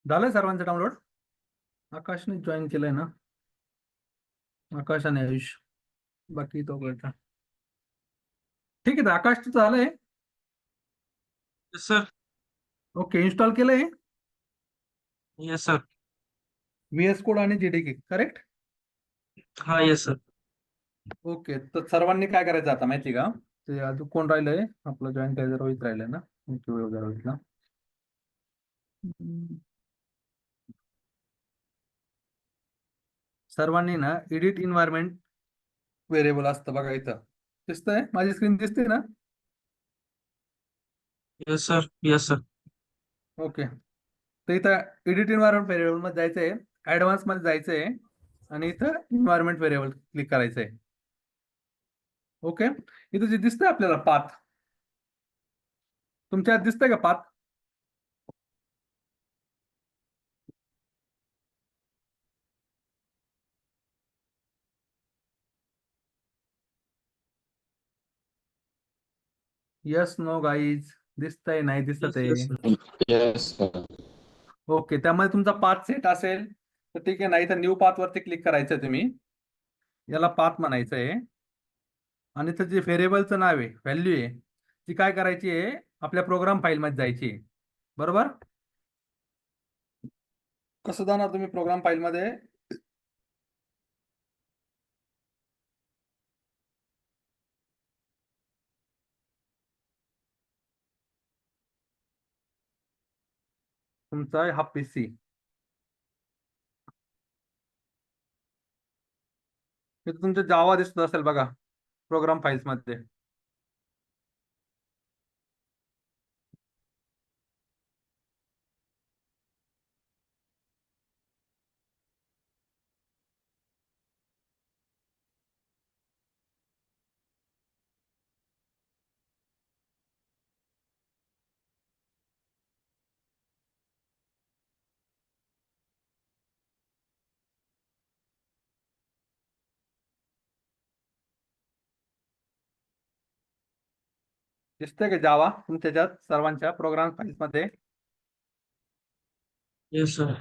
झालंय सर्वांचं डाउनलोड. आकाशने जॉईन केलंय ना? आकाश आणि आयुष, बाकी तो कळता. ठीक आहे, तर आकाशचं झालंय. Yes sir. ओके, इन्स्टॉल केलंय. Yes sir. व्हीएस कोड आणि जेडीके करेक्ट. हा यस सर. ओके, तर सर्वांनी काय करायचं आता माहिती का? ते अजून कोण राहिलंय आपलं जॉईन करायचं? रोहित राहिलंय ना? रोहितला सर्वांनी ना एडिट इन्व्हायरमेंट व्हेरिएबल असतं बघा, इथं दिसतंय, माझी स्क्रीन दिसते ना? Yes sir. Yes sir. Okay, तर इथं एडिट इन्व्हायरमेंट व्हेरिएबल मध्ये जायचंय, ऍडव्हान्स मध्ये जायचंय आणि इथं इन्व्हायरमेंट व्हेरिएबल क्लिक करायचंय. ओके, इथं जे दिसतंय आपल्याला पाथ, तुमच्या दिसतंय का पाथ? यस नो गाईज, दिसतंय नाही दिसत यस यस आहे? सर. Yes sir. ओके, त्यामध्ये तुमचा पाथ सेट असेल तर ठीक आहे, नाही तर न्यू पाथ वरती क्लिक करायचंय तुम्ही. याला पाथ म्हणायचंय आणि तर जे व्हेरिएबलचं नाव आहे, व्हॅल्यू आहे, ती काय करायची आहे? आपल्या प्रोग्राम फाईल मध्ये जायची आहे. बरोबर? कसं जाणार तुम्ही प्रोग्राम फाईल मध्ये? तुमचा हा पीसी, इथं तुमचं जावा दिसत असेल बघा प्रोग्राम फाईल्स मध्ये. दिसतंय का जावा तुमच्या सर्वांच्या प्रोग्राम फाईल्स मध्ये? Yes sir.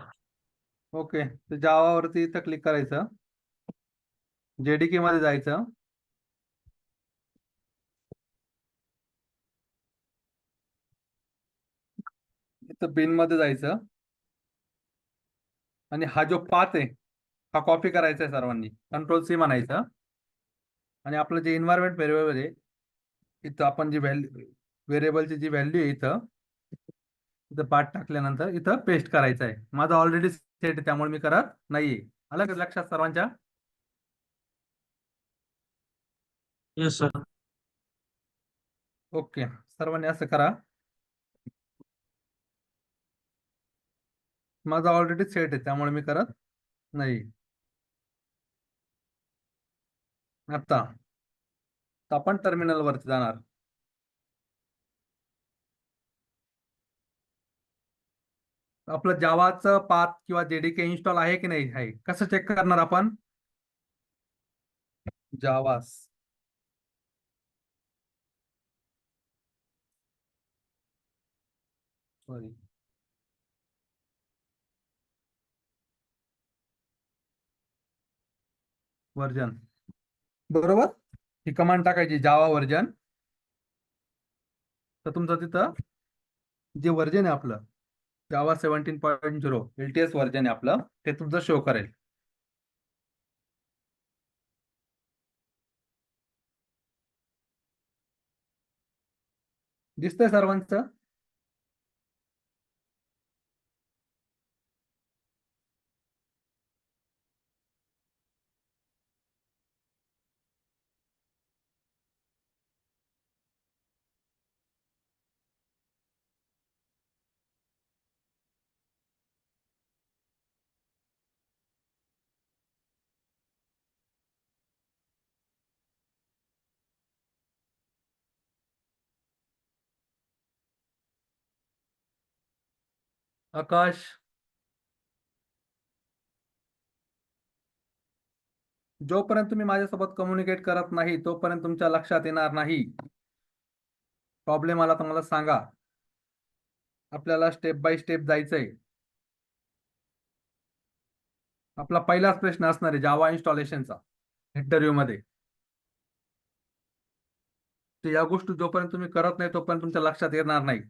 ओके, तर जावावरती इथं क्लिक करायचं, जेडीके मध्ये जायचं, इथं बिन मध्ये जायचं आणि हा जो पाथ आहे हा कॉपी करायचा आहे सर्वांनी. कंट्रोल सी म्हणायचं आणि आपलं जे इन्व्हायरमेंट व्हेरिएबल आहे, इथं आपण जी व्हॅल्यू, व्हेरिएबलची जी व्हॅल्यू आहे इथं इथं पाठ टाकल्यानंतर इथं पेस्ट करायचं आहे. माझं ऑलरेडी सेट आहे त्यामुळे मी करत नाहीये. आलं का लक्षात सर्वांच्या? Yes sir. ओके, सर्वांनी असं करा. माझा ऑलरेडी सेट आहे त्यामुळे मी करत नाही. आता आपण टर्मिनल वरती जाणार. आपलं जावाचं पाथ किंवा जेडीके इन्स्टॉल आहे की नाही आहे, कसं चेक करणार आपण? जावास सॉरी वर्जन, बरोबर, ही कमांड टाकायची जावा वर्जन. तर तुमचं तिथं जे वर्जन आहे आपलं जावा 17.0 LTS वर्जन आहे आपलं, ते तुमचं शो करेल. दिसतंय सर्वांचं? आकाश, जोपर्यंत तुम्ही माझ्यासोबत कम्युनिकेट करत नाही तोपर्यंत तुमच्या लक्षात येणार नाही. प्रॉब्लेम आला तर मला सांगा, आपल्याला स्टेप बाय स्टेप जायचंय. आपला पहिलाच प्रश्न असणार आहे जावा इन्स्टॉलेशनचा इंटरव्ह्यू मध्ये. तर या गोष्टी जोपर्यंत तुम्ही करत नाही तोपर्यंत तुमच्या लक्षात येणार नाही.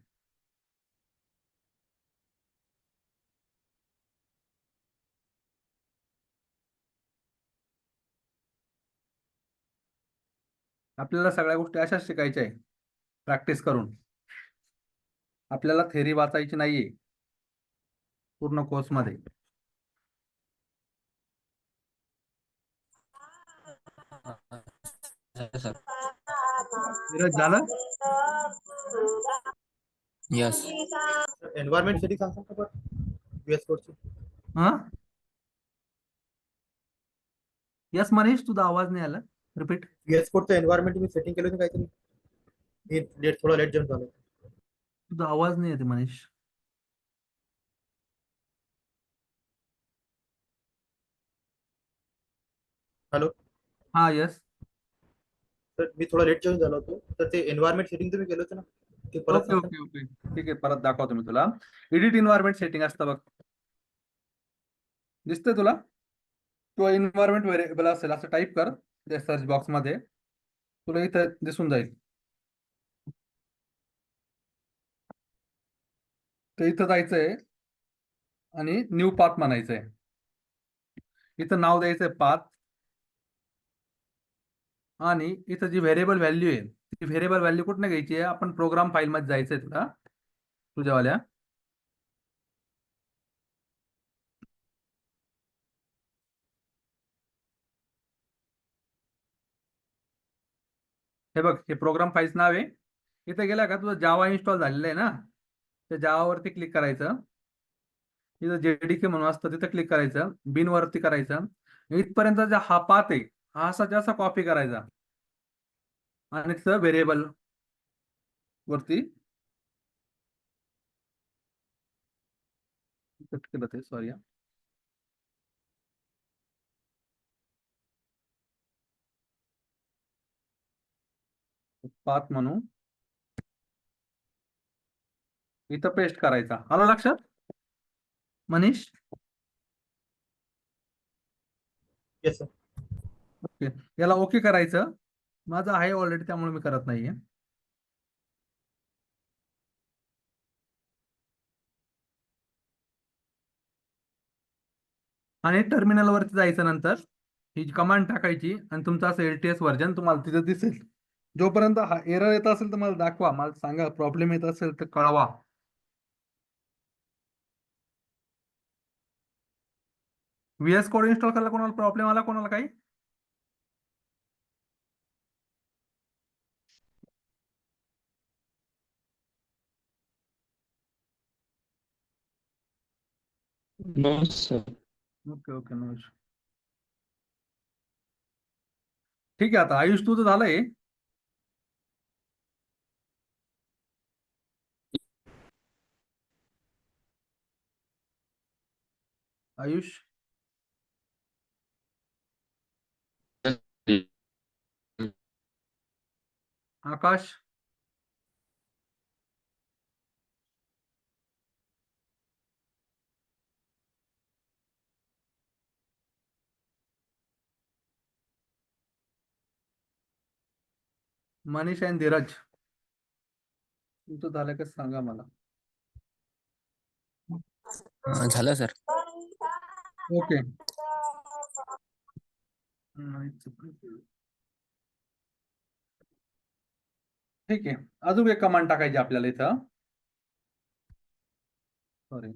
आपल्याला सगळ्या गोष्टी अशाच शिकायच्या आहे प्रॅक्टिस करून. आपल्याला थेरी वाचायची नाहीये पूर्ण कोर्समध्ये. सर. धीरज झालं? यस. एन्व्हायरमेंट सेटिंग सांगता का बरं यूएस कोडची? हा, यस मनीष, तुझा आवाज नाही आला, रिपीट. यूएस कोडचं एन्व्हायरमेंट मी सेटिंग केलं होतं काहीतरी. मी थोडा लेट जॉईन झालो. तुझा आवाज नाही येते मनीष. हॅलो. हा यस. तर मी थोडा लेट जॉईन झालो होतो, तर ते एन्व्हायरमेंट सेटिंग तुम्ही केलं होतं ना, ते परत ओके सांगता? ओके ओके, ठीक आहे, परत दाखवतो मी तुला. एडिट इन्व्हायरमेंट सेटिंग असतं बघ, दिसतंय तुला? तो इन्व्हायरमेंट व्हेरिएबल असेल असं टाईप कर त्या सर्च बॉक्स मध्ये, तुला इथं दिसून जाईल. तर इथं जायचंय आणि न्यू पाथ म्हणायचंय. इथं नाव द्यायचंय पाथ, आणि इथं जी व्हेरिएबल व्हॅल्यू आहे ती व्हेरिएबल व्हॅल्यू कुठनं घ्यायची आहे, आपण प्रोग्राम फाईल मध्ये जायचंय तुला, तुझ्यावाल्या. हे बघ, हे प्रोग्राम फाईल्स नाव आहे. इथं गेला का तुझं जावा इन्स्टॉल झालेलं आहे ना, त्या जावावरती क्लिक करायचं. इथं जेडीके म्हणून असतं तिथं क्लिक करायचं, बिन वरती करायचं. इथपर्यंत जे हा पाथ आहे हा असा जास्त कॉपी करायचा आणि तिथं व्हेरिएबल वरती कट केलं ते, सॉरी. पाथ म्हणून इथं पेस्ट करायचा. आलं लक्षात मनीष? Yes sir. ओके, याला ओके करायचं. माझं आहे ऑलरेडी त्यामुळे मी करत नाहीये. आणि टर्मिनल वरती जायचं, नंतर ही कमांड टाकायची आणि तुमचं असं LTS व्हर्जन तुम्हाला तिथं दिसेल. जोपर्यंत हा एरर येत असेल तर मला दाखवा, मला सांगा. प्रॉब्लेम येत असेल तर कळवा. VS कोड इन्स्टॉल करायला कोणाला प्रॉब्लेम आला, कोणाला काही? No sir. Okay okay, no issue. ठीक आहे, आता आयुष तुझं झालंय. आयुष, आकाश, मनीष आणि धीरज, तुमचं झालं का सांगा मला. झालं सर. ओके. ठीक आहे, अजून एक कमांड टाकायची आपल्याला इथं. सॉरी,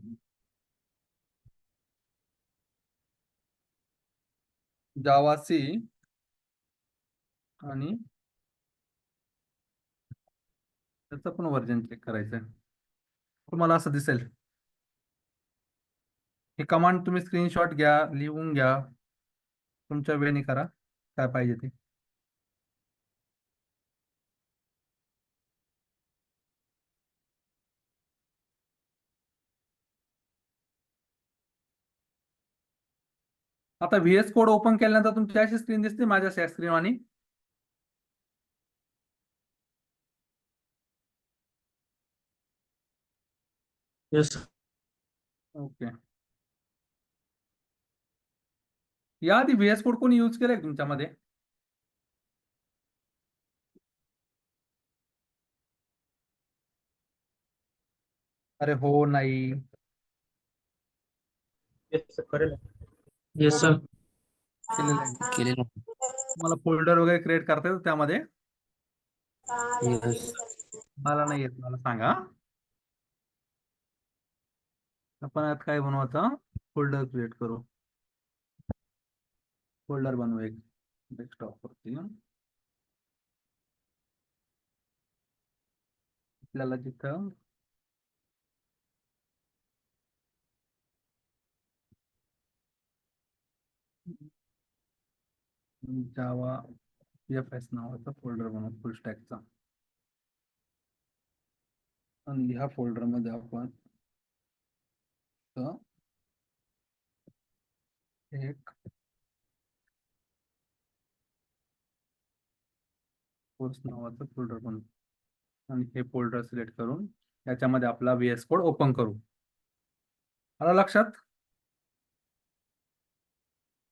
जावा सी आणि त्याचं पण व्हर्जन चेक करायचं आहे. तुम्हाला असं दिसेल. ही कमांड तुम्ही स्क्रीनशॉट घ्या, लिहून घ्या, तुमच्या वेळेने करा काय पाहिजे ते. आता VS कोड ओपन केल्यानंतर तुमची अशी स्क्रीन दिसते माझ्या स्क्रीन आणि यस सर. ओके. या आधी व्हीएस कोड कोणी यूज केलंय का तुमच्यामध्ये? अरे हो नाही. येस सर करेल. Yes sir. केलेलं आहे. केलेलं आहे. तुम्हाला फोल्डर वगैरे क्रिएट करता येतं त्यामध्ये? Yes. मला नाही येत, मला सांगा. आपण आता काय बनवू आता? फोल्डर क्रिएट करू. फोल्डर बनवू एक डेस्कटॉप वरती. आपल्याला जिथं जावा एस नावाचा फोल्डर बनवू फुल स्टॅकचा. आणि ह्या फोल्डर मध्ये आपण इथं एक कोर्स नावाचं फोल्डर बनवू आणि हे फोल्डर सिलेक्ट करून याच्यामध्ये आपला व्हीएस कोड ओपन करू. आलं लक्षात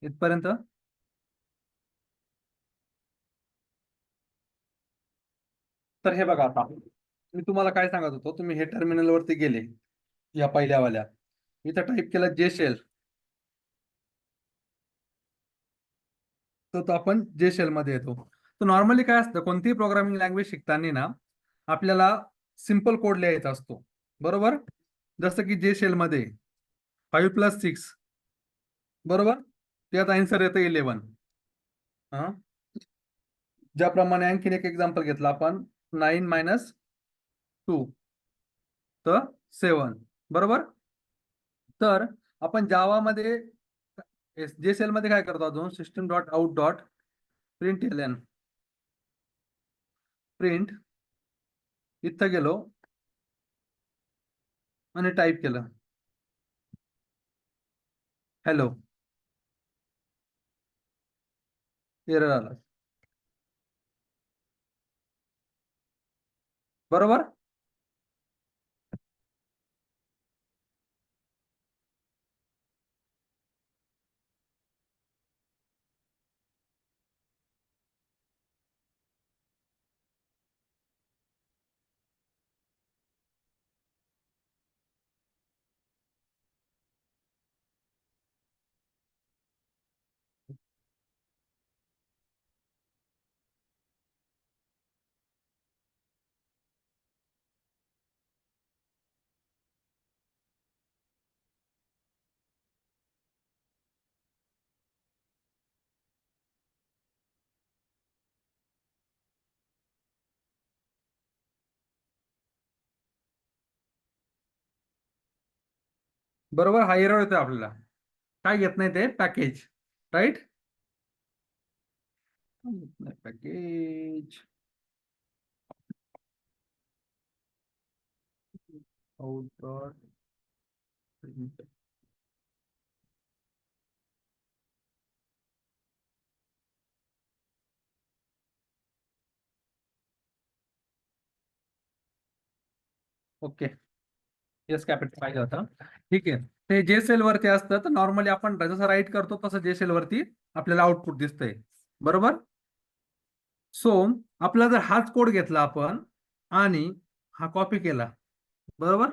इथपर्यंत? तर हे बघा, आता मी तुम्हाला काय सांगत होतो, तुम्ही हे टर्मिनल वरती गेले या पहिल्यावाल्या, इथं टाईप केलं जे शेल, तर तो आपण जे शेल मध्ये येतो. तर नॉर्मली काय असतं, कोणतीही प्रोग्रामिंग लँग्वेज शिकताना ना आपल्याला सिम्पल कोड लिहायचा असतो, बरोबर? जसं की जे शेल मध्ये 5 + 6 बरोबर, त्यात आन्सर येतं 11. हा, ज्याप्रमाणे आणखीन एक एक्झाम्पल घेतला आपण, 9 - 2 तर 7 बरोबर. तर आपण जावामध्ये जे सेल मध्ये काय करतो, अजून system.out.println प्रिंट इथं गेलो आणि टाईप केलं हॅलो, एरर आला बरोबर. बरोबर, हा एरर येतोय आपल्याला, काय घेत नाही ते package, right? Package out. Okay, yes capital पाहिजे होता, ठीक आहे. ते जे सेल वरती असतं, तर नॉर्मली आपण जसं राईट करतो तसं जे सेल वरती आपल्याला आउटपुट दिसतंय, बरोबर. सो आपला जर हाच कोड घेतला आपण आणि हा कॉपी केला, बरोबर,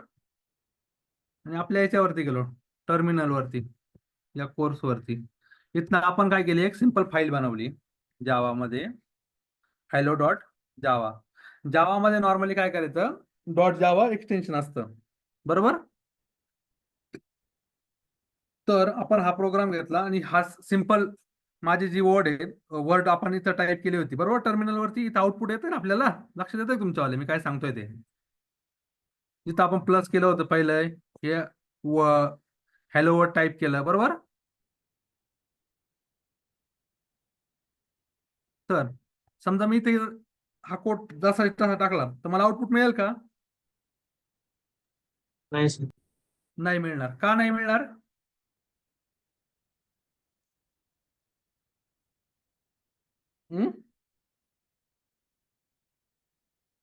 आणि आपल्या याच्यावरती गेलो टर्मिनल वरती, या कोर्स वरती, इथनं आपण काय केली, एक सिंपल फाईल बनवली जावामध्ये, hello.java. जावामध्ये नॉर्मली काय करायचं, .java एक्सटेन्शन असतं, बरोबर. तर आपण हा प्रोग्राम घेतला आणि हा सिंपल माझी जी वर्ड आहे, वर्ड आपण इथं टाईप केली होती, बरोबर, टर्मिनल वरती. इथं आउटपुट येतं ना आपल्याला, लक्षात येतंय तुमच्यावाले मी काय सांगतोय ते? जिथं आपण प्लस केलं होतं पहिलं, हे हॅलो वर्ड टाईप केलं, बरोबर. तर समजा मी ते हा कोड जसा तसा टाकला, तर मला आउटपुट मिळेल का? नाही सर. नाही मिळणार. का नाही मिळणार? हम्म,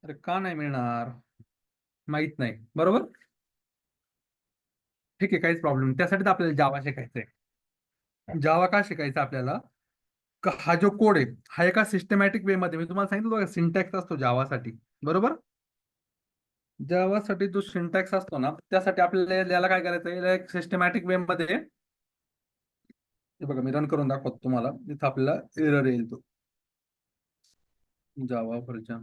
अरे का नाही मिळणार, माहित नाही, बरोबर. ठीक आहे, काहीच प्रॉब्लेम नाही, त्यासाठी तर आपल्याला जावा शिकायचंय. जावा का शिकायचा आपल्याला? हा जो कोड आहे हा एका सिस्टमॅटिक वे मध्ये, मी तुम्हाला सांगितलं बघा सिंटॅक्स असतो जावासाठी, बरोबर? जावासाठी जो सिंटॅक्स असतो ना, त्यासाठी आपल्याला याला काय करायचं आहे, याला एक सिस्टमॅटिक वे मध्ये, हे बघा मी रन करून दाखवतो तुम्हाला, इथं आपल्याला एरर येईल तो जावा व्हर्जन.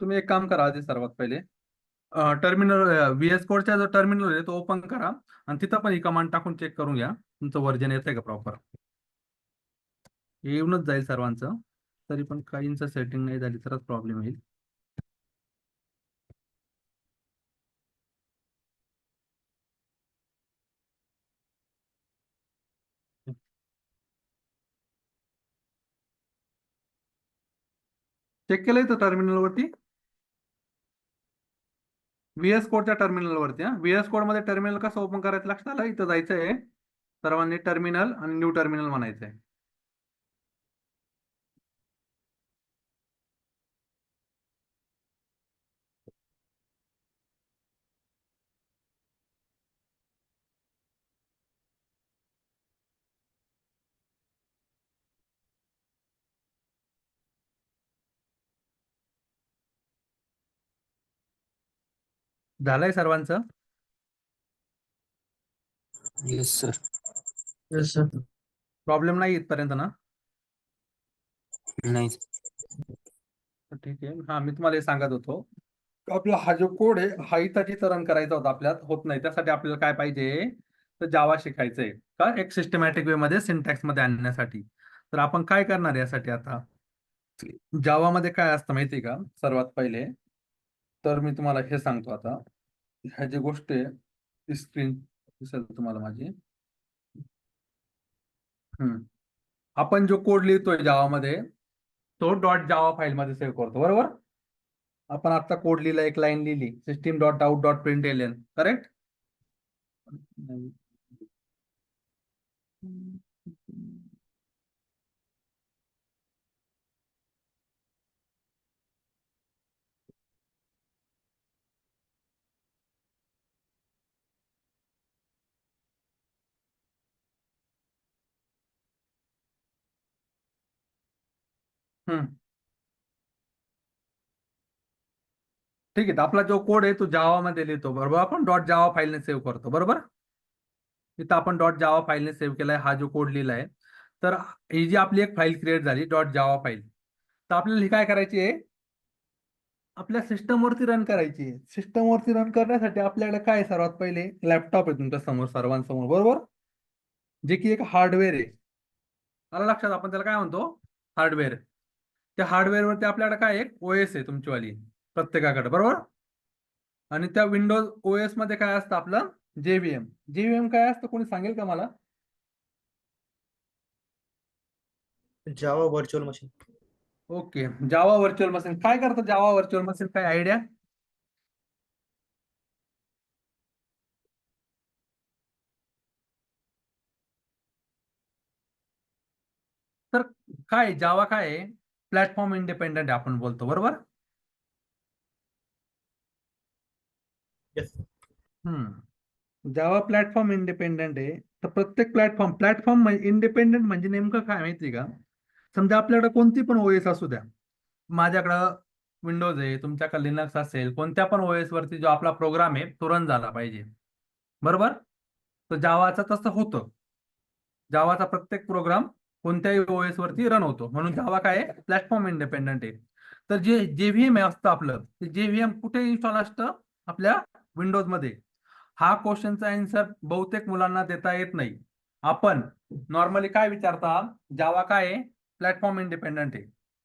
तुम्ही एक काम करा आधी सर्वात पहिले, टर्मिनल व्हीएस कोडचा जो टर्मिनल आहे तो ओपन करा आणि तिथं पण ही कमांड टाकून चेक करून घ्या तुमचं व्हर्जन येतंय का प्रॉपर. येऊनच जाईल सर्वांचं, तरी पण काहींचं सेटिंग नाही झाली तरच प्रॉब्लेम येईल. चेक केलंय तर टर्मिनल वरती, व्हीएस कोडच्या टर्मिनल वरती. व्हीएस कोड मध्ये टर्मिनल कसं ओपन करायचं लक्षात आलं? इथं जायचंय सर्वांनी, टर्मिनल आणि न्यू टर्मिनल म्हणायचंय. झालंय सर्वांचं? Yes sir. Yes, sir. Problem नाही इथपर्यंत ना? नाही. तर ठीक आहे. हा मी तुम्हाला हे सांगत होतो, आपला हा जो कोड आहे हा इथं तिथं रन करायचा होता, आपल्यात होत नाही. त्यासाठी आपल्याला काय पाहिजे, तर जावा शिकायचंय का एक सिस्टमॅटिक वे मध्ये सिंटॅक्स मध्ये आणण्यासाठी. तर आपण काय करणार आहे यासाठी आता, जावा मध्ये काय असतं माहिती आहे का? सर्वात पहिले तर मी तुम्हाला हे सांगतो आता, ह्या जी गोष्ट आहे स्क्रीन दिसेल तुम्हाला माझी. आपण जो कोड लिहितोय जावामध्ये तो डॉट जावा फाईल मध्ये सेव्ह करतो, बरोबर? आपण आता कोड लिहिला, एक लाईन लिहिली, system dot out dot print L N, correct? Hmm ठीक आहे. तर आपला जो कोड आहे तो जावा मध्ये लिहितो, बरोबर? आपण डॉट जावा फाईलने सेव्ह करतो, बरोबर? इथं आपण डॉट जावा फाईलने सेव्ह केलाय हा जो कोड लिहिलाय. तर ही जी आपली एक फाईल क्रिएट झाली डॉट जावा फाईल, तर आपल्याला ही काय करायची आहे, आपल्या सिस्टम वरती रन करायची आहे. सिस्टम वरती रन करण्यासाठी आपल्याकडे काय आहे, सर्वात पहिले लॅपटॉप आहे तुमच्या समोर सर्वांसमोर, बरोबर? जे की एक हार्डवेअर आहे. आलं लक्षात? आपण त्याला काय म्हणतो, हार्डवेअर. त्या हार्डवेअर वरती आपल्याकडे काय एक ओएस आहे तुमचीवाली प्रत्येकाकडे, बरोबर? आणि त्या विंडोज ओएस मध्ये काय असतं आपलं, जेव्हीएम. जेव्हीएम काय असतं, कोणी सांगेल का मला? जावा व्हर्च्युअल मशीन. ओके, जावा व्हर्च्युअल मशीन काय करतं? जावा व्हर्च्युअल मशीन काय आयडिया? तर काय जावा काय आहे, प्लॅटफॉर्म इंडिपेंडंट आहे आपण बोलतो, बरोबर? येस. जावा प्लॅटफॉर्म इंडिपेंडंट आहे. तर प्रत्येक प्लॅटफॉर्म इंडिपेंडंट म्हणजे नेमकं काय माहिती का? समजा आपल्याकडे कोणती पण ओएस असू द्या, माझ्याकडं विंडोज आहे, तुमच्याकडे लिनक्स असेल, कोणत्या पण ओएस वरती जो आपला प्रोग्राम आहे तो रन झाला पाहिजे, बरोबर? तर जावाचं तसं होतं. जावाचा प्रत्येक प्रोग्राम कोणत्याही ओएस वरती रन होतो, म्हणून जावा काय आहे, प्लॅटफॉर्म इंडिपेंडंट आहे. तर जे जेव्हीएम असतं आपलं, ते जेव्हीएम कुठे इन्स्टॉल असतं? आपल्या विंडोज मध्ये. हा क्वेश्चनचा आन्सर बहुतेक मुलांना देता येत नाही. आपण नॉर्मली काय विचारता, जावा काय आहे, प्लॅटफॉर्म इंडिपेंडंट आहे.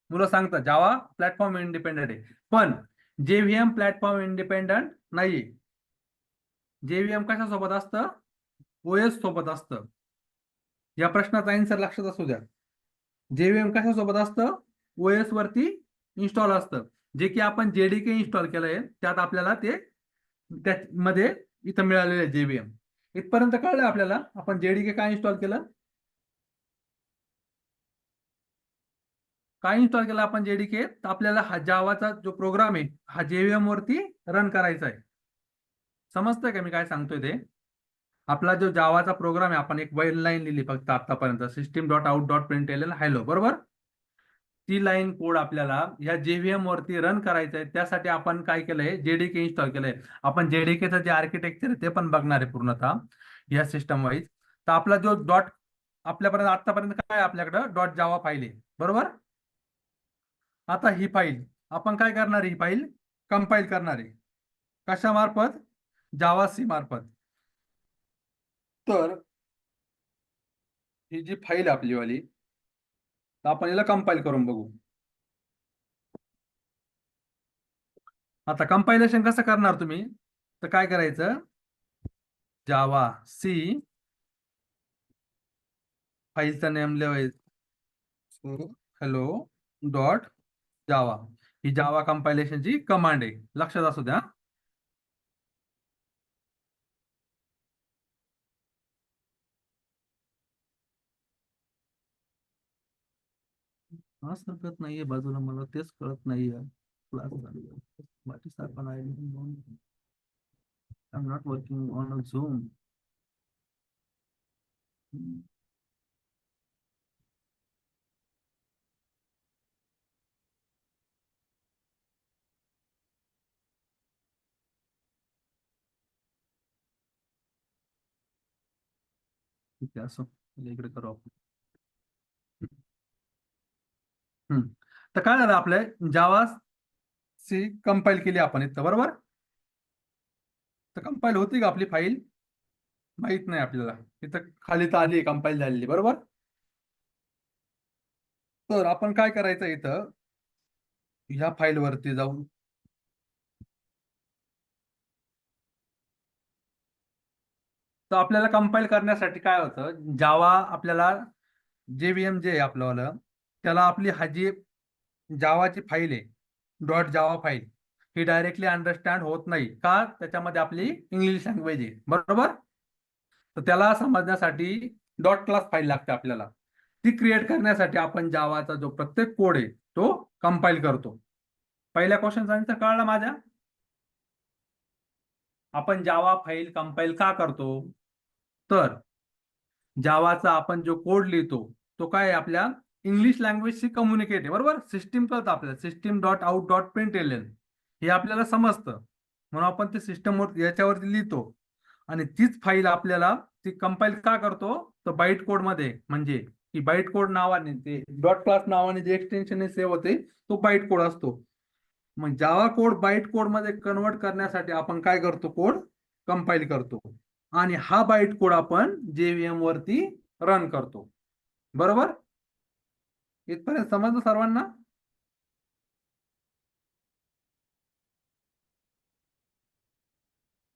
मुलं सांगतात जावा प्लॅटफॉर्म इंडिपेंडंट आहे, पण जेव्हीएम प्लॅटफॉर्म इंडिपेंडंट नाहीये. जेव्हीएम कशासोबत असतं? ओएस सोबत असतं. या प्रश्नाचा आन्सर लक्षात असू द्या. जेव्हीएम कशासोबत असतं? ओएस वरती इन्स्टॉल असतं. जे की आपण जेडीके इन्स्टॉल केलंय त्यात आपल्याला ते त्यामध्ये इथं मिळालेलं आहे जेव्हीएम. इथपर्यंत कळलं आपल्याला आपण जेडीके काय इन्स्टॉल केलं? काय इन्स्टॉल केलं आपण जेडीके? तर आपल्याला हा जावाचा जो प्रोग्राम आहे हा जेव्हीएम वरती रन करायचा आहे. समजतंय का मी काय सांगतोय ते? आपला जो जावाचा प्रोग्राम आहे आपण एक वन लाईन लिहिली फक्त आतापर्यंत system dot out dot print hello बरोबर. ती लाईन कोड आपल्याला ह्या जेव्हीएम वरती रन करायचं आहे त्यासाठी आपण काय केलंय जेडीके इन्स्टॉल केलंय. आपण जेडीकेचं जे आर्किटेक्चर आहे ते पण बघणार आहे पूर्णतः या सिस्टम वाईज. तर आपला जो डॉट आपल्यापर्यंत आतापर्यंत काय आपल्याकडं डॉट जावा फाईल आहे बरोबर. आता ही फाईल आपण काय करणार आहे ही फाईल कंपाईल करणार आहे कशा मार्फत जावा सी मार्फत. तर ही जी फाईल आपली वाली तर आपण याला कंपाईल करून बघू. आता कंपायलेशन कसं करणार तुम्ही तर काय करायचं जावा सी फाईलचा नेम लिहायचं हॅलो डॉट जावा. ही जावा कंपायलेशनची कमांड आहे लक्षात असू द्या. हा सरकत नाहीये बाजूला मला तेच कळत नाहीये. क्लास बाकी सारखं नाही. I am not working on a zoom. ठीक आहे असं इकडे करू आपण. तर काय झालं आपल्या जावा सी कंपाईल केली आपण इथं बरोबर. तर कंपाईल होती का आपली फाईल माहित नाही आपल्याला. इथं खाली तर आली कंपाईल झालेली बरोबर. तर आपण काय करायचं इथं ह्या फाईल वरती जाऊन तर आपल्याला कंपाईल करण्यासाठी काय होतं जावा आपल्याला जेव्हीएम जे आहे आपलं त्याला आपली हा जी जावाची फाईल आहे डॉट जावा फाईल ही डायरेक्टली अंडरस्टँड होत नाही का त्याच्यामध्ये आपली इंग्लिश लँग्वेज आहे बरोबर. तर त्याला समजण्यासाठी डॉट क्लास फाईल लागते आपल्याला. ती क्रिएट करण्यासाठी आपण जावाचा जो प्रत्येक कोड आहे तो कंपाईल करतो. पहिल्या क्वेश्चनचा आन्सर कळला माझ्या. आपण जावा फाईल कंपाईल का करतो तर जावाचा आपण जो कोड लिहितो तो काय आपल्या इंग्लिश लँग्वेजशी कम्युनिकेट आहे बरोबर. सिस्टीम कळतं आपल्याला system dot out dot print हे आपल्याला समजतं म्हणून आपण ते सिस्टम याच्यावरती लिहितो. आणि तीच फाईल आपल्याला ती कंपाईल का करतो तर बाईट कोड मध्ये म्हणजे की बाईट कोड नावाने ते डॉट क्लास नावाने जे एक्सटेन्शन सेव्ह होते तो बाईट कोड असतो. मग जावा कोड बाईट कोड मध्ये कन्वर्ट करण्यासाठी आपण काय करतो कोड कंपाईल करतो आणि हा बाईट कोड आपण जेव्हीएम वरती रन करतो बरोबर. इथपर्यंत समजलं सर्वांना.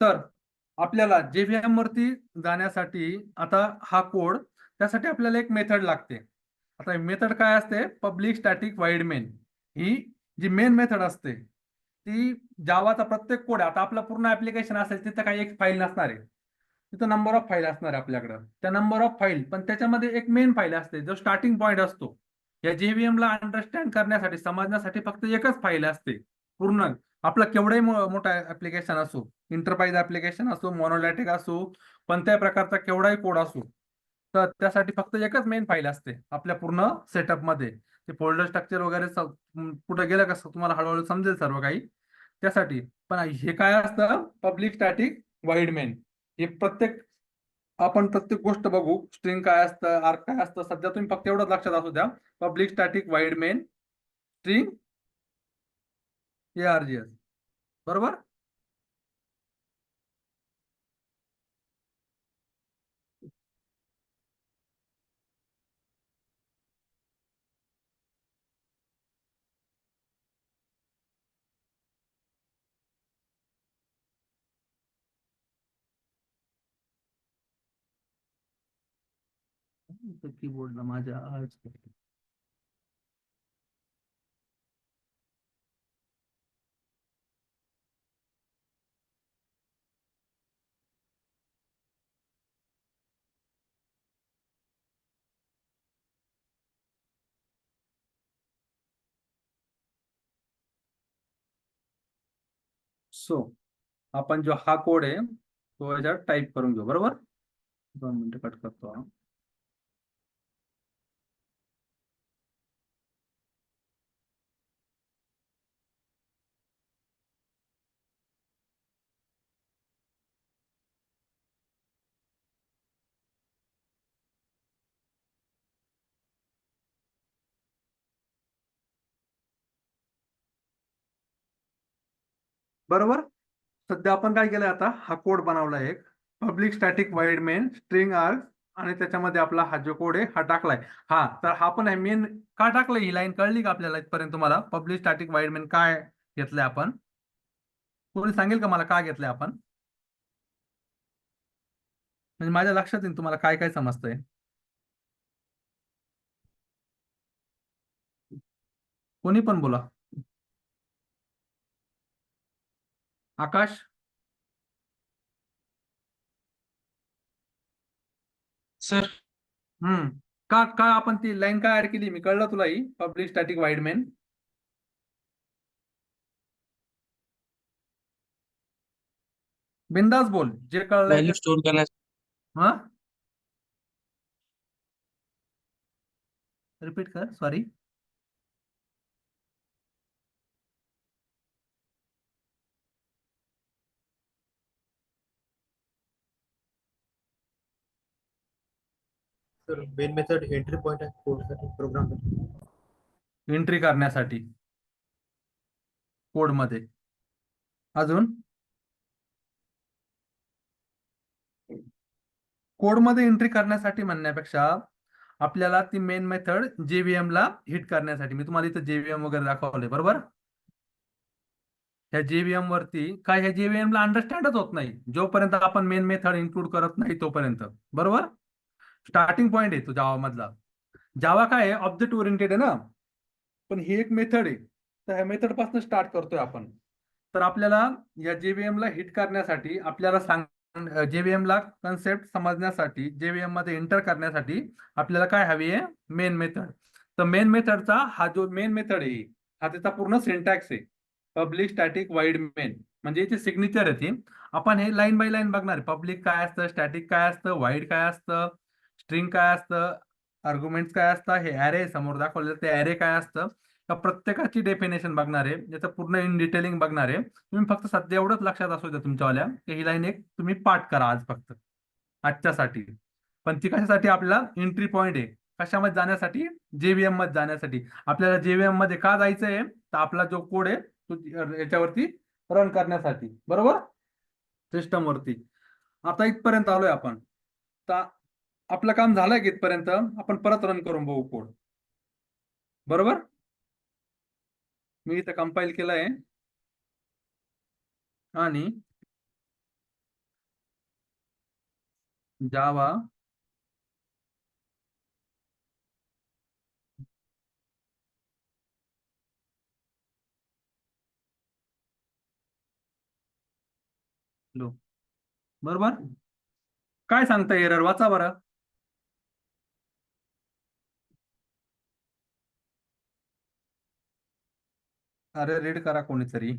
तर आपल्याला जेव्हीएम वरती जाण्यासाठी आता हा कोड त्यासाठी आपल्याला एक मेथड लागते. आता मेथड काय असते पब्लिक स्टॅटिक वाईड मेन ही जी मेन मेथड असते ती जावाचा प्रत्येक कोड आता आपलं पूर्ण ऍप्लिकेशन असेल तिथं काही एक फाईल नसणार आहे. तिथं नंबर ऑफ फाईल असणार आहे आपल्याकडं त्या नंबर ऑफ फाईल पण त्याच्यामध्ये एक मेन फाईल असते जो स्टार्टिंग पॉईंट असतो. या जेव्हीएम ला अंडरस्टँड करण्यासाठी समजण्यासाठी फक्त एकच फाईल असते पूर्ण. आपलं केवढंही मोठा ऍप्लिकेशन असो इंटरप्राइज ऍप्लिकेशन असो मोनोलॅटिक असो कोणत्याही प्रकारचा केवढाही कोड असो तर त्यासाठी फक्त एकच मेन फाईल असते आपल्या पूर्ण सेटअप मध्ये. ते फोल्डर स्ट्रक्चर वगैरे पुढे गेलं कसं तुम्हाला हळूहळू समजेल सर्व काही त्यासाठी. पण हे काय असतं पब्लिक स्टॅटिक वाईड मेन हे प्रत्येक आपण प्रत्येक गोष्ट बघू स्ट्रिंग काय असतं आर्क काय असतं सध्या तुम्ही फक्त एवढंच लक्षात असू द्या public static void main string ARGS बरोबर. कीबोर्डला माझ्या आज सो आपण जो हा कोड आहे तो याच्यात टाईप करून घेऊ बरोबर. 2 मिनिटं कट करतो हा. बरोबर. सध्या आपण काय केलंय आता हा कोड बनवला एक public static void main string arg आणि त्याच्यामध्ये आपला हा जो कोड आहे हा टाकलाय. हा तर हा पण आहे मेन. का टाकलंय ही लाईन कळली का आपल्याला इथपर्यंत तुम्हाला पब्लिक स्टॅटिक वाईड मेन काय घेतलंय आपण? कोणी सांगेल का मला काय घेतलंय आपण? म्हणजे माझ्या लक्षात येईल तुम्हाला काय काय समजतंय. कोणी पण बोला. आकाश. सर हम्म. का का आपण ती लाईन काय ऍड केली मी कळलं तुला ही पब्लिक स्टॅटिक वाईड मेन? बिंदास बोल जे कळलंय व्हॅल्यू ते. स्टोअर करण्यास हा रिपीट कर sorry. Sir main method entry point आहे कोडसाठी प्रोग्राम. एंट्री करण्यासाठी कोड मध्ये. अजून कोड मध्ये एंट्री करण्यासाठी म्हणण्यापेक्षा आपल्याला ती मेन मेथड जेव्हीएम ला हिट करण्यासाठी मी तुम्हाला इथं जेव्हीएम वगैरे दाखवले बरोबर. ह्या जेव्हीएम वरती काय ह्या जेव्हीएम ला अंडरस्टँडच होत नाही जोपर्यंत आपण मेन मेथड इन्क्लूड करत नाही तोपर्यंत. बरोबर. स्टार्टिंग पॉईंट आहे तो जावा मधला. जावा काय आहे ऑब्जेक्ट ओरिएंटेड आहे ना. पण ही एक मेथड आहे तर ह्या मेथड पासून स्टार्ट करतोय आपण. तर आपल्याला या जेव्हीएम ला हिट करण्यासाठी आपल्याला जेव्हीएम ला कन्सेप्ट समजण्यासाठी जेव्हीएम मध्ये एंटर करण्यासाठी आपल्याला काय हवी आहे मेन मेथड. तर मेन मेथडचा हा जो मेन मेथड आहे हा त्याचा पूर्ण सिंटॅक्स आहे पब्लिक स्टॅटिक वाईड मेन म्हणजे याची सिग्नेचर आहे ती. आपण हे लाईन बाय लाईन बघणार आहे. पब्लिक काय असतं, स्टॅटिक काय असतं, वाईड काय असतं, स्ट्रिंग काय असतं, आर्ग्युमेंट्स काय असतं, हे ॲरे समोर दाखवलेलं ते ॲरे काय असतं. त्या प्रत्येकाची डेफिनेशन बघणार आहे याचं पूर्ण इन डिटेलिंग बघणार आहे. तुम्ही फक्त सध्या एवढंच लक्षात असू द्या तुमच्यावाल्या की ही लाईन एक तुम्ही पाठ करा आज फक्त आजच्यासाठी. पण ती कशासाठी आपल्याला एंट्री पॉईंट आहे कशामध्ये जाण्यासाठी जेव्हीएम मध्ये जाण्यासाठी. आपल्याला जेव्हीएम मध्ये का जायचंय तर आपला जो कोड आहे तो याच्यावरती रन करण्यासाठी. बरोबर. सिस्टम वरती. आता इथपर्यंत आलोय आपण. तर आपलं काम झालंय की इथपर्यंत आपण परत रन करून बघू कोड. बरोबर. मी इथं कंपाईल केलंय आणि जावा बरोबर. काय सांगता एरर वाचा बरं. अरे रीड करा कोणीतरी.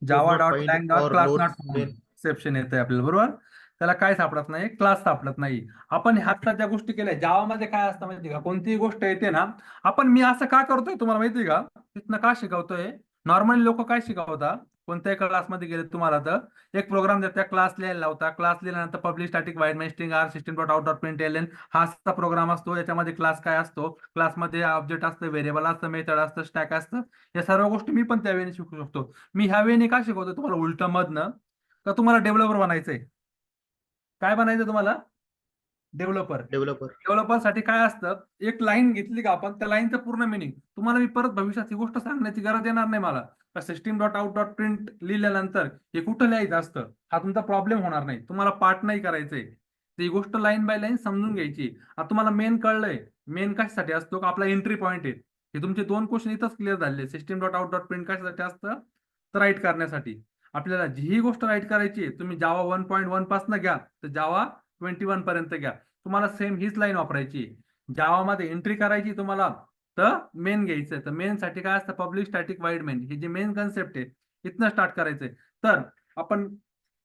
Java dot find lang dot or class load not main. Exception येतंय आपल्याला. बरोबर. त्याला काय सापडत नाही क्लास सापडत नाही. आपण ह्या ज्या गोष्टी केल्या जावामध्ये काय असतं माहिती का कोणतीही गोष्ट येते ना आपण मी असं का करतोय तुम्हाला माहिती का तिथनं का शिकवतोय. नॉर्मली लोक काय शिकवतात कोणत्याही क्लासमध्ये गेले तुम्हाला तर एक प्रोग्राम देतात क्लास लिहायला लावता. क्लास लिहिल्यानंतर public static void main string arg system dot out dot println हा असा प्रोग्राम असतो. याच्यामध्ये क्लास काय असतो क्लासमध्ये ऑब्जेक्ट असतं व्हेरिएबल असतं मेथड असतं स्टॅक असतं. या सर्व गोष्टी मी पण त्यावेळी शिकू शकतो. मी ह्या वेळी का शिकवतो तुम्हाला उलट मधनं का तुम्हाला डेव्हलपर बनायचंय. काय बनायचं तुम्हाला डेव्हलपर. डेव्हलपर. डेव्हलपरसाठी काय असतं एक लाईन घेतली का आपण त्या लाईनचं पूर्ण मिनिंग तुम्हाला मी परत भविष्यात ही गोष्ट सांगण्याची गरज येणार नाही मला. System dot out dot print लिहिल्यानंतर हे कुठं लिहायचं असतं हा तुमचा प्रॉब्लेम होणार नाही. तुम्हाला पाठ नाही करायचंय. ती गोष्ट लाईन बाय लाईन समजून घ्यायची. आता तुम्हाला मेन कळलंय मेन कशासाठी असतो का आपला एंट्री पॉईंट आहे. हे तुमचे 2 क्वेश्चन इथंच क्लिअर झाले. System dot out dot print कशासाठी असतं तर राईट करण्यासाठी. आपल्याला जी गोष्ट राईट करायची तुम्ही जावा 1.1 पासून घ्या तर जावा 21 पर्यंत घ्या. तुम्हाला सेम हीच लाईन वापरायची. जावा मध्ये एंट्री करायची तुम्हाला तर मेन घ्यायचंय. तर मेन साठी काय असतं पब्लिक स्टॅटिक वाईड मेन ही जी मेन कन्सेप्ट आहे इथनं स्टार्ट करायचंय. तर आपण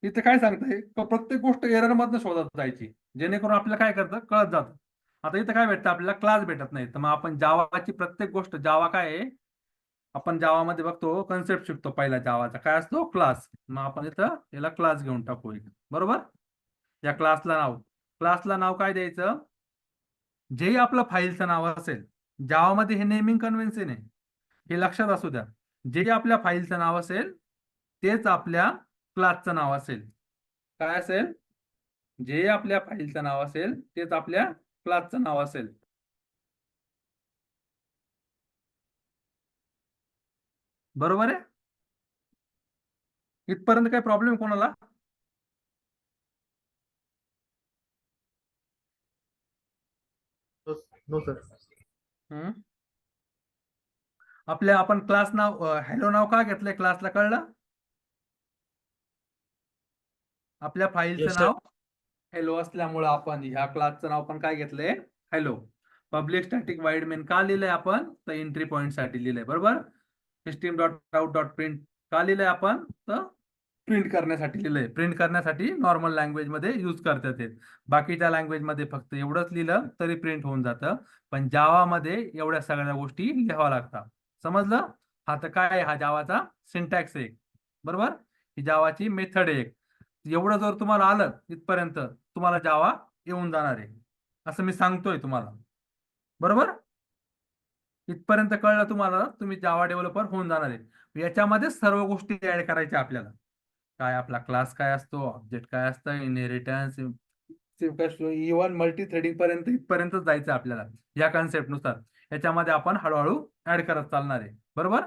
इथे काय सांगताय प्रत्येक गोष्ट एरर मधनं शोधत जायची. जेणेकरून आपल्याला काय करतं कळत जातं. आता इथं काय भेटतं आपल्याला क्लास भेटत नाही, तर मग आपण जावाची प्रत्येक गोष्ट जावा काय आहे, आपण जावामध्ये बघतो कन्सेप्ट शिकतो पहिला जावाचा काय असतो क्लास. मग आपण इथं याला क्लास घेऊन टाकू इथं. बरोबर. या क्लासला नाव काय द्यायचं, जे आपलं फाईलचं नाव असेल. जावामध्ये हे नेमिंग कन्व्हेन्शन आहे, हे लक्षात असू द्या. जे आपल्या फाईलचं नाव असेल तेच आपल्या क्लासचं नाव असेल. काय असेल, जे आपल्या फाईलचं नाव असेल तेच आपल्या क्लासचं नाव असेल. बरोबर आहे. इथपर्यंत काही प्रॉब्लेम कोणाला? No sir. हम्म. आपल्या आपण क्लास नाव हॅलो नाव का घेतलंय क्लासला कळलं? आपल्या फाईलचं येस सर. नाव हॅलो असल्यामुळं आपण ह्या क्लासचं नाव पण काय घेतलंय, hello. Public static void main का लिहिलंय आपण, तर एंट्री पॉईंट साठी लिहिलंय. बरोबर. System dot out dot print का लिहिलंय आपण, तर प्रिंट करण्यासाठी लिहिलंय. प्रिंट करण्यासाठी नॉर्मल लँग्वेज मध्ये युज करतात. बाकीच्या लँग्वेज मध्ये फक्त एवढंच लिहिलं तरी प्रिंट होऊन जातं, पण जावा मध्ये एवढ्या सगळ्या गोष्टी लिहाव्या लागतात. समजलं? हा तर काय आहे, हा जावाचा सिंटॅक्स आहे. बरोबर. ही जावाची मेथड आहे. एवढं जर तुम्हाला आलं इथपर्यंत तुम्हाला जावा येऊन जाणार आहे, असं मी सांगतोय तुम्हाला. बरोबर. इथपर्यंत कळलं तुम्हाला, तुम्ही जावा डेव्हलपर होऊन जाणार आहे. याच्यामध्ये सर्व गोष्टी ऍड करायच्या आपल्याला. काय आपला क्लास काय असतो, ऑब्जेक्ट काय असतं, इनहेरिटन्स, इव्हन मल्टी थ्रेडिंग पर्यंत इथपर्यंत जायचं आपल्याला या कन्सेप्ट नुसार. याच्यामध्ये आपण हळूहळू ऍड करत चालणार आहे. बरोबर.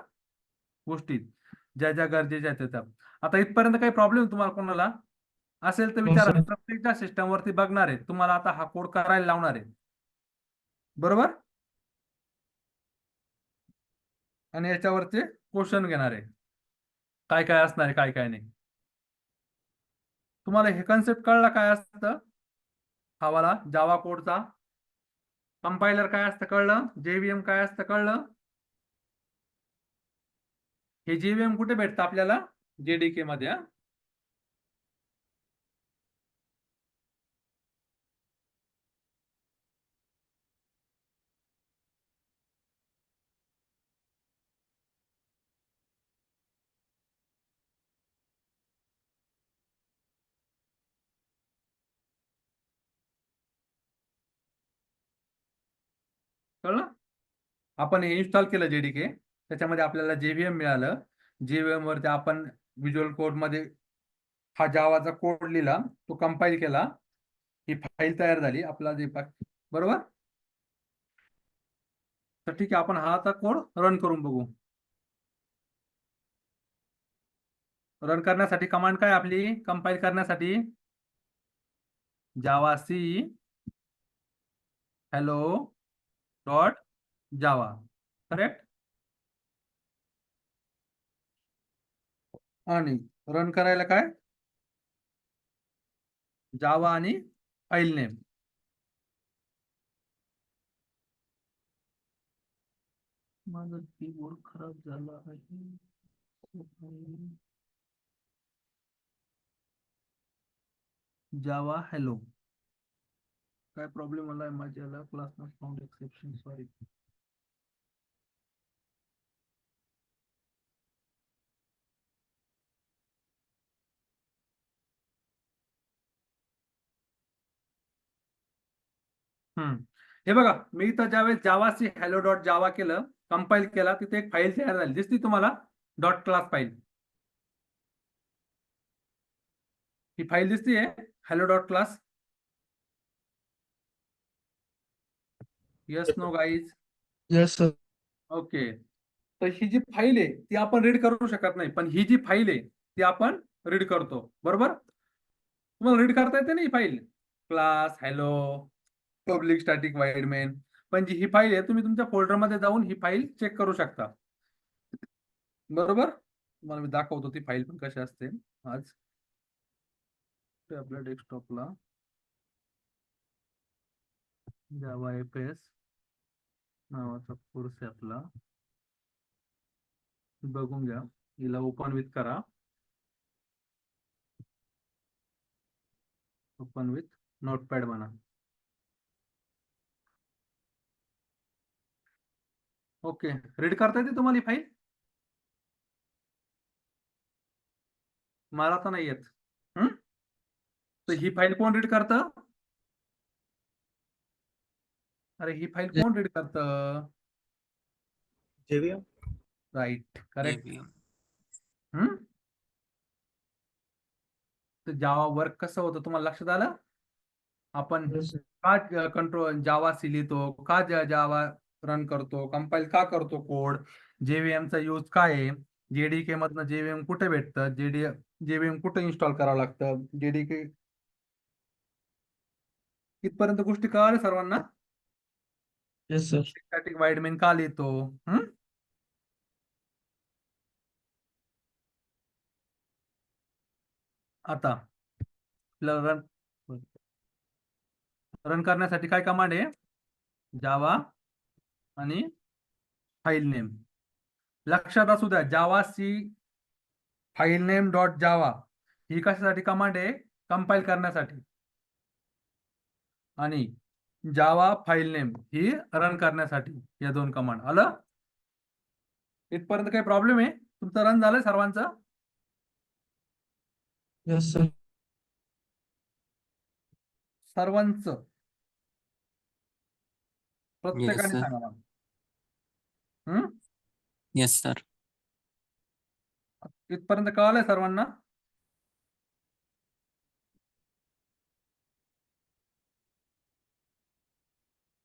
गोष्टी ज्या ज्या गरजेच्या आहेत त्या. आता इथपर्यंत काही प्रॉब्लेम तुम्हाला कोणाला असेल तर No, विचारा. sir. प्रत्येकच्या सिस्टम वरती बघणार आहे, तुम्हाला आता हा कोड करायला लावणार आहे. बरोबर. आणि याच्यावरचे क्वेश्चन घेणार आहे, काय काय असणार आहे काय काय नाही. तुम्हाला हे कन्सेप्ट कळला काय असतं, हा वाला जावा कोडचा कंपायलर काय असतं कळलं, जेव्हीएम काय असतं कळलं. हे जेव्हीएम कुठे भेटतं आपल्याला, जेडीके मध्ये. कळलं. आपण हे इन्स्टॉल केलं जेडीके, त्याच्यामध्ये आपल्याला जेव्हीएम मिळालं. जेव्हीएम वरती आपण व्हिज्युअल कोड मध्ये हा जावाचा कोड लिहिला, तो कंपाईल केला, ही फाईल तयार झाली आपला जे बरोबर. तर ठीक आहे, आपण हा आता कोड रन करून बघू. रन करण्यासाठी कमांड काय आपली, कंपाईल करण्यासाठी javac hello dot Java. Correct. आणि रन करायला काय, जावा आणि फाईल नेम. माझा कीबोर्ड खराब झाला आहे. जावा हॅलो. काय प्रॉब्लेम आलाय माझ्याला, class not found exception, sorry. हे बघा, मी इथं ज्यावेळेस जावासी हॅलो डॉट जावा केलं, कंपाईल केला, तिथे एक फाईल तयार झाली दिसती तुम्हाला, डॉट क्लास फाईल. ही फाईल दिसतीये hello dot class. Yes no guys. Yes, sir. Okay. तर ही जी फाईल आहे ती आपण रीड करू शकत नाही, पण ही जी फाईल आहे ती आपण रीड करतो. बरोबर. तुम्हाला रीड करता येते ना ही file, class hello public static void main. पण जी ही फाईल आहे तुम्ही तुमच्या फोल्डरमध्ये जाऊन ही फाईल चेक करू शकता. बरोबर. तुम्हाला मी दाखवतो ती फाईल पण कशी असते आज. आपल्या डेस्कटॉपला जावा एफएस नावाचा कोर्स आहे आपला, बघून घ्या. हिला ओपन विथ करा, ओपन विथ नोटपॅड म्हणा. ओके, रीड करता येते तुम्हाला ही फाईल? मला तर नाही येत. तर ही फाईल कोण रीड करतं? अरे ही फाईल कोण रीड करतं? JVM. Right, correct. JVM. तर जावा वर्क कसं होतं तुम्हाला लक्षात आलं? आपण Yes, sir. का कंट्रोल जावा सी लिहितो, का जावा रन करतो, कंपाईल का करतो कोड, JVM चा यूज काय आहे, JDK मधनं JVM कुठे भेटतं, JVM कुठे इन्स्टॉल करावं लागतं, JDK इथपर्यंत गोष्टी कळाल्या सर्वांना? Yes, sir. Static void main का लिहितो? आता आपल्याला रन करण्यासाठी काय कमांड आहे? जावा आणि फाईल नेम. लक्षात असू द्या, javac file name dot Java ही कशासाठी कमांड आहे? कंपाईल करण्यासाठी. आणि जावा फाईल नेम ही रन करण्यासाठी. या दोन कमांड. आलं? इथपर्यंत काही प्रॉब्लेम आहे? तुमचं रन झालंय सर्वांचं? Yes, sir. सर्वांचं प्रत्येकाने sir. सांगा मला. हम्म? Yes, sir. इथपर्यंत कळालंय सर्वांना?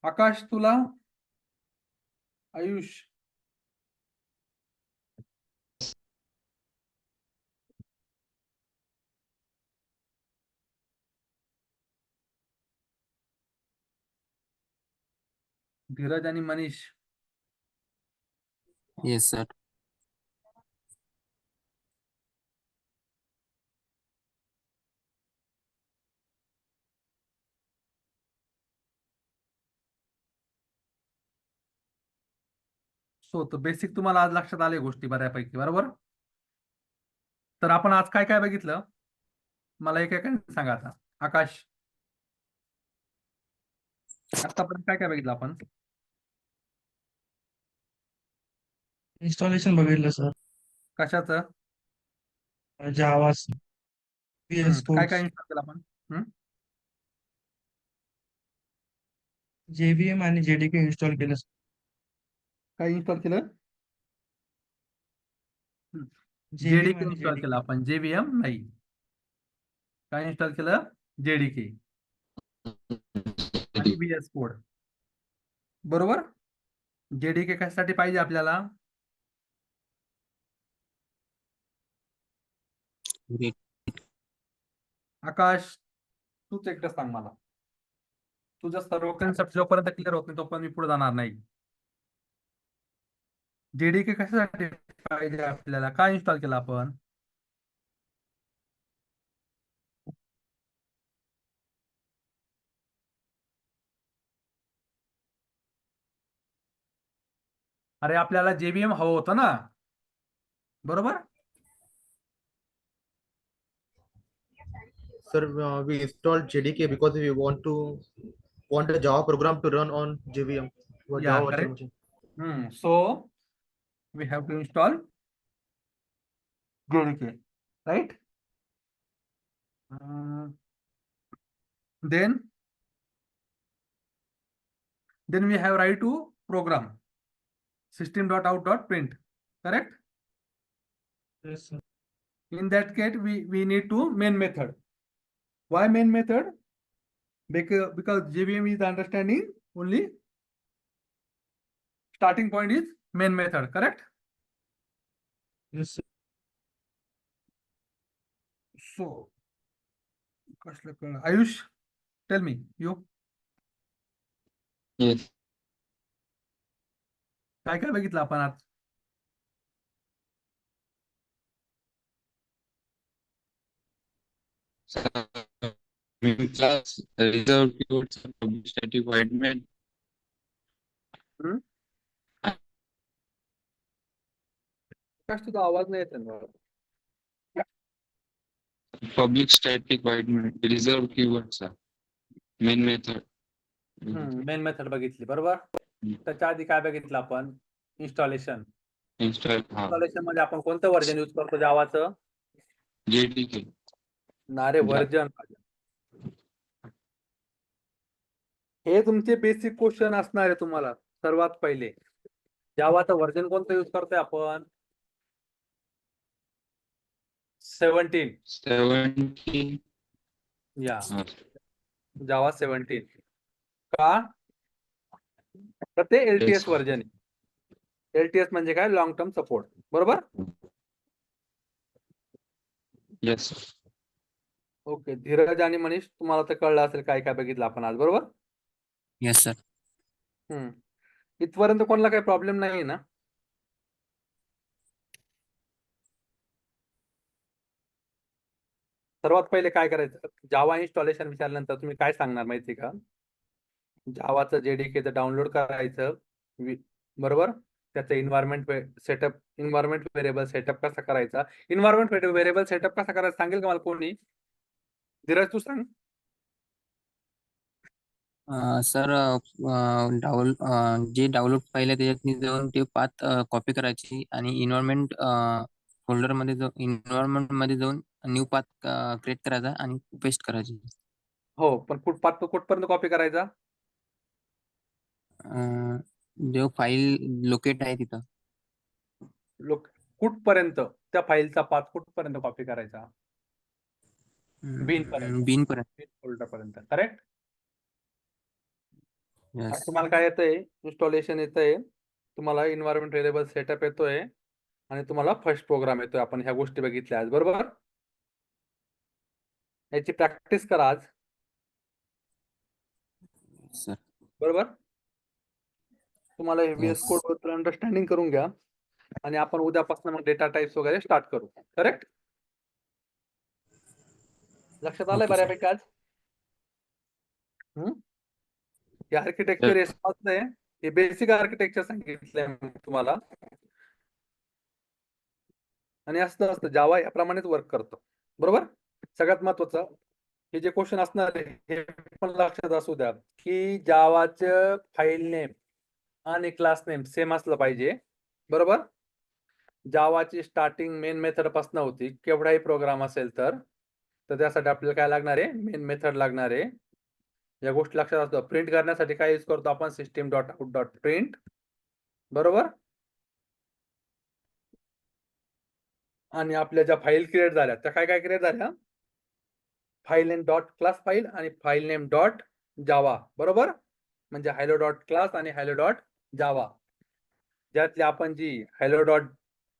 आकाश, तुला? आयुष? धीरज आणि मनीष? Yes, sir. सो तर बेसिक तुम्हाला आज लक्षात आले गोष्टी बऱ्यापैकी, बरोबर? तर आपण आज काय काय बघितलं? मला एक एक सांगा आता. आकाश, आतापर्यंत काय काय बघितलं आपण? Installation बघितलं सर. कशाचं? Java, PS काय काय Codes, इन्स्टॉल केलं आपण? JVM आणि JDK इन्स्टॉल केलं sir. काय इन्स्टॉल केलं? JVM JDK आणि इन्स्टॉल JDK. केलं आपण, JVM नाही. काय इन्स्टॉल केलं? JDK आणि VS कोड. बरोबर? JDK कशासाठी पाहिजे आपल्याला? Great. आकाश, तूच एकटं सांग मला. तुझं सर्व कन्सेप्ट जोपर्यंत क्लिअर होत नाही तोपर्यंत मी पुढे जाणार नाही. JDK कशासाठी पाहिजे आपल्याला? काय इन्स्टॉल केलं आपण? अरे आपल्याला JVM हवं होतं ना, बरोबर? Sir, we installed JDK because we want a Java program to run on JVM or Yeah, Java virtual correct. machine. So we have to install JDK, right? Then we have write to program system.out.print, correct? Yes, sir. In that case, we need to main method. Why main method? Because JVM is understanding only starting point is main method, correct? Yes, sir. So, Ayush, tell me, you Yes. काय काय बघितलं आपण आज? In class, reserved keywords are public static void main. आकाश, तुझा आवाज नाही येत मला. Public static void main. Reserved keywords are. Main method. Main method बघितली बरोबर. त्याच्या आधी काय बघितलं आपण? इन्स्टॉलेशन. इन्स्टॉल हा इन्स्टॉलेशन मध्ये आपण कोणतं व्हर्जन यूज करतो जावाचं? JDK. नारे व्हर्जन. हे तुमचे बेसिक क्वेश्चन असणार आहे तुम्हाला सर्वात पहिले. जावाचं व्हर्जन कोणतं यूज करतोय आपण? 17. 17. या हा. जावा 17 का? तर ते LTS Yes. व्हर्जन आहे. LTS म्हणजे काय? Long term support. बरोबर. Yes. ओके. धीरज आणि मनीष, तुम्हाला तर कळलं असेल काय काय बघितलं आपण आज. बरोबर. Yes sir. इथपर्यंत कोणाला काही प्रॉब्लेम नाही ना? सर्वात पहिले काय करायचं? जावा इन्स्टॉलेशन विचारल्यानंतर तुम्ही काय सांगणार माहिती का? जावाचं JDK डाउनलोड करायचं. बरोबर. त्याचं इन्व्हायरमेंट व्हेरिएबल सेटअप कसा करायचा? इन्व्हायरमेंट व्हेरिएबल सेटअप कसा करायचा सांगेल का मला कोणी? धीरज तू सांग. सर जे डाउनलोड फाईल आहे त्याच्यात जाऊन ते पाथ कॉपी करायची आणि इन्व्हायरमेंट मध्ये जाऊन न्यू पाथ क्रिएट करायचा आणि पेस्ट करायची. हो, पण कुठपर्यंत कॉपी करायचा? जो फाईल लोकेट आहे तिथं. कुठपर्यंत? त्या फाईलचा पाथ कुठपर्यंत कॉपी करायचा? बिन बिनपर्यंत. फोल्डर पर्यंत. करेक्ट. येस. तुम्हाला काय येतंय? इन्स्टॉलेशन येतंय, तुम्हाला इन्व्हायरमेंट व्हेरिएबल सेटअप येतोय आणि तुम्हाला फर्स्ट प्रोग्राम येतोय. आपण ह्या गोष्टी बघितल्या आज. बरोबर. याची प्रॅक्टिस करा आज. सर. बरोबर. तुम्हाला VS Yes. कोड अंडरस्टँडिंग करून घ्या आणि आपण उद्यापासून मग डेटा टाइप्स वगैरे स्टार्ट करू. करेक्ट. लक्षात आलंय Okay, sir. बऱ्यापैकी आज? हे आर्किटेक्चर रेस्पॉन्स आहे. हे बेसिक आर्किटेक्चर सांगितलंय मी तुम्हाला. आणि असं असतं जावा याप्रमाणेच वर्क करतो. बरोबर. सगळ्यात महत्वाचं हे जे क्वेश्चन असणार आहे हे पण लक्षात असू द्या की जावाचं फाईल नेम आणि क्लास नेम सेम असलं पाहिजे. बरोबर. जावाची स्टार्टिंग मेन मेथड पासून होती. केवढाही प्रोग्राम असेल तर त्यासाठी आपल्याला काय लागणार आहे? मेन मेथड लागणार आहे. या गोष्टी लक्षात असतो. प्रिंट करण्यासाठी काय यूज करतो आपण? system.out.print. बरोबर. आणि आपल्या ज्या फाईल क्रिएट झाल्या त्या काय काय क्रिएट झाल्या? File name dot class file आणि फाईल नेम डॉट जावा. बरोबर. म्हणजे हॅलो डॉट क्लास आणि हॅलो डॉट जावा. ज्यातली आपण जी हॅलो डॉट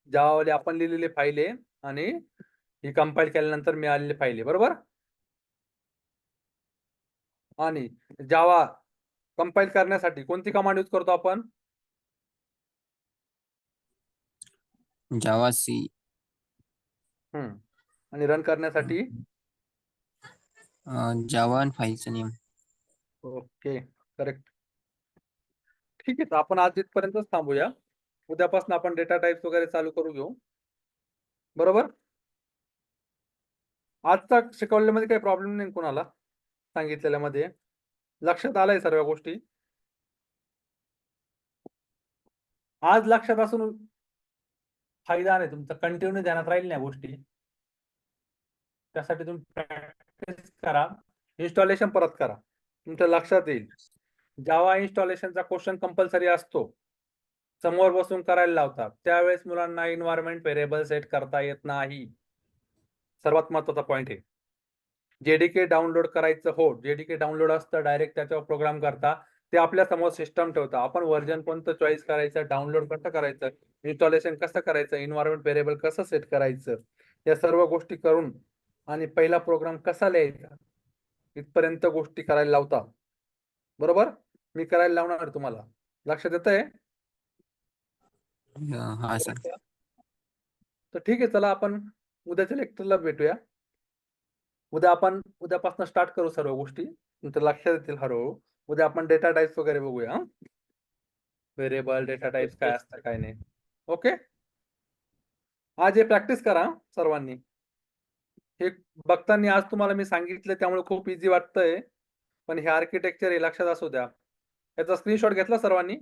जावावाली आपण लिहिलेली फाईल आहे आणि ही कंपाईल केल्यानंतर मिळालेली फाईल आहे. बरोबर. आणि जावा कंपाईल करण्यासाठी कोणती कमांड यूज करतो आपण? जावा सी. आणि रन करण्यासाठी जावा आणि फाईलचं नेम. ओके. करेक्ट. ठीक आहे. तर आपण आज इथपर्यंतच थांबूया. उद्यापासून आपण डेटा टाइप्स वगैरे चालू करू घेऊ. बरोबर. आजचा शिकवल्यामध्ये काही प्रॉब्लेम नाही कोणाला सांगितलेल्या मध्ये? लक्षात आलंय सर्व गोष्टी? आज लक्षात असून फायदा नाही तुमचा. कंटिन्यू ध्यानात राहील ना गोष्टी. त्यासाठी तुम्ही प्रॅक्टिस करा. इन्स्टॉलेशन परत करा. तुमच्या लक्षात येईल. जावा इन्स्टॉलेशनचा क्वेश्चन कंपल्सरी असतो. समोर बसून करायला लावतात. त्यावेळेस मुलांना इन्व्हायरमेंट व्हेरिएबल सेट करता येत नाही. सर्वात महत्वाचा पॉइंट आहे. JDK डाउनलोड करायचं. हो, JDK डाउनलोड असतं. डायरेक्ट त्याच्यावर प्रोग्राम करता. ते आपल्या समोर सिस्टम ठेवतं. आपण व्हर्जन कोणतं चॉईस करायचं, डाउनलोड कसं करायचं, इन्स्टॉलेशन कसं करायचं, इन्व्हायरमेंट व्हेरिएबल कसं सेट करायचं, या सर्व गोष्टी करून आणि पहिला प्रोग्राम कसा लिहायचा इथपर्यंत गोष्टी करायला लावता. बरोबर. मी करायला लावणार तुम्हाला. लक्षात येतंय? हा सर. तर ठीक आहे. चला आपण उद्याच्या लेक्चरला भेटूया. उद्या आपण उद्यापासून स्टार्ट करू सर्व गोष्टी. तुमच्या लक्षात येतील हळूहळू. उद्या आपण डेटा टाइप्स वगैरे बघूया. व्हेरिएबल डेटा टाइप्स काय असतं काय नाही. ओके. आज हे प्रॅक्टिस करा सर्वांनी. हे बघताना आज तुम्हाला मी सांगितलं त्यामुळे खूप इझी वाटतंय. पण हे आर्किटेक्चर हे लक्षात असू द्या. याचा स्क्रीनशॉट घेतला सर्वांनी?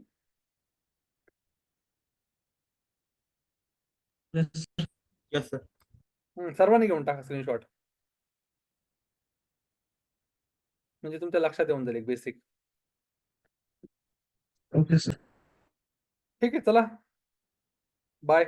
Yes, sir. सर्वांनी घेऊन टाका स्क्रीनशॉट. म्हणजे तुमच्या लक्षात येऊन जाईल एक बेसिक. Okay sir. ठीक आहे, चला. बाय.